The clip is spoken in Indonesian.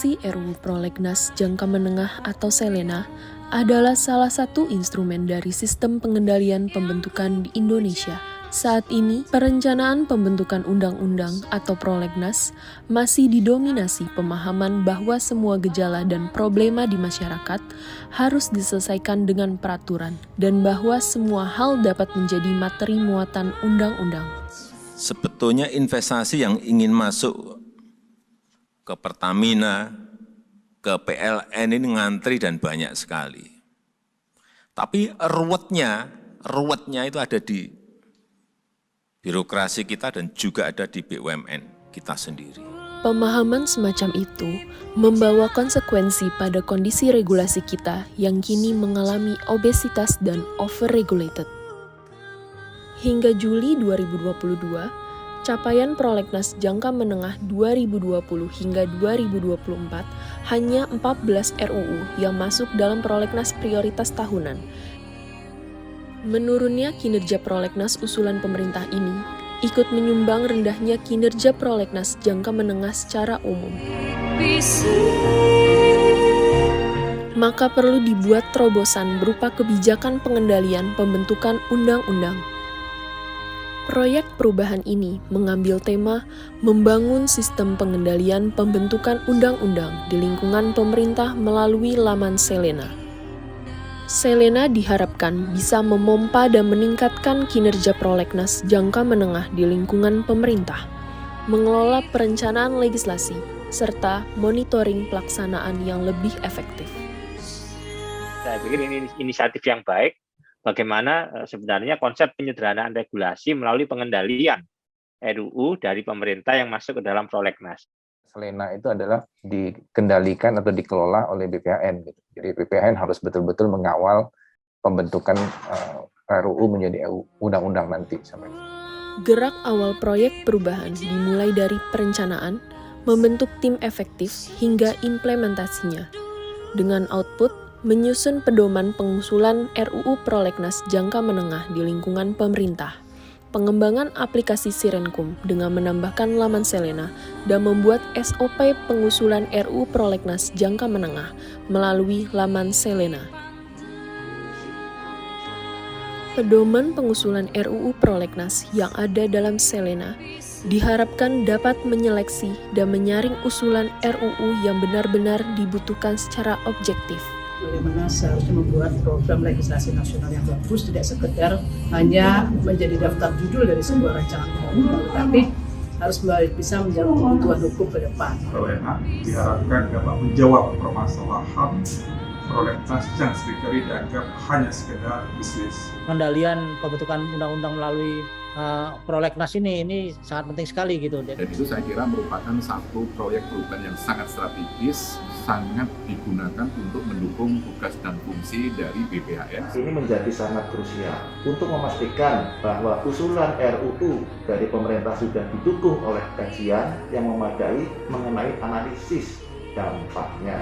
Regulasi RUU Prolegnas Jangka Menengah atau SELENA adalah salah satu instrumen dari sistem pengendalian pembentukan di Indonesia. Saat ini, perencanaan pembentukan undang-undang atau prolegnas masih didominasi pemahaman bahwa semua gejala dan problema di masyarakat harus diselesaikan dengan peraturan dan bahwa semua hal dapat menjadi materi muatan undang-undang. Sebetulnya investasi yang ingin masuk ke Pertamina, ke PLN ini ngantri dan banyak sekali. Tapi ruwetnya itu ada di birokrasi kita dan juga ada di BUMN kita sendiri. Pemahaman semacam itu membawa konsekuensi pada kondisi regulasi kita yang kini mengalami obesitas dan overregulated. Hingga Juli 2022, capaian prolegnas jangka menengah 2020 hingga 2024 hanya 14 RUU yang masuk dalam prolegnas prioritas tahunan. Menurunnya kinerja prolegnas usulan pemerintah ini ikut menyumbang rendahnya kinerja prolegnas jangka menengah secara umum. Maka perlu dibuat terobosan berupa kebijakan pengendalian pembentukan undang-undang. Proyek perubahan ini mengambil tema membangun sistem pengendalian pembentukan undang-undang di lingkungan pemerintah melalui laman SELENA. SELENA diharapkan bisa memompa dan meningkatkan kinerja prolegnas jangka menengah di lingkungan pemerintah, mengelola perencanaan legislasi, serta monitoring pelaksanaan yang lebih efektif. Saya pikir ini inisiatif yang baik, bagaimana sebenarnya konsep penyederhanaan regulasi melalui pengendalian RUU dari pemerintah yang masuk ke dalam prolegnas. SELENA itu adalah dikendalikan atau dikelola oleh BPHN. Jadi BPHN harus betul-betul mengawal pembentukan RUU menjadi undang-undang nanti. Gerak awal proyek perubahan dimulai dari perencanaan, membentuk tim efektif, hingga implementasinya. Dengan output, menyusun pedoman pengusulan RUU Prolegnas jangka menengah di lingkungan pemerintah. Pengembangan aplikasi Sirenkum dengan menambahkan laman SELENA dan membuat SOP pengusulan RUU Prolegnas jangka menengah melalui laman SELENA. Pedoman pengusulan RUU Prolegnas yang ada dalam SELENA diharapkan dapat menyeleksi dan menyaring usulan RUU yang benar-benar dibutuhkan secara objektif. Bagaimana seharusnya membuat program legislasi nasional yang bagus, tidak sekedar hanya menjadi daftar judul dari sebuah rancangan undang-undang, tapi harus bisa menjawab kebutuhan hukum ke depan. SELENA diharapkan dapat menjawab permasalahan prolegnas yang seringkali dianggap hanya sekedar bisnis. Pengendalian pembentukan undang-undang melalui prolegnas ini sangat penting sekali gitu. Dan itu saya kira merupakan satu proyek perubahan yang sangat strategis, sangat digunakan untuk mendukung tugas dan fungsi dari BPHN. Ini menjadi sangat krusial untuk memastikan bahwa usulan RUU dari pemerintah sudah didukung oleh kajian yang memadai mengenai analisis dampaknya.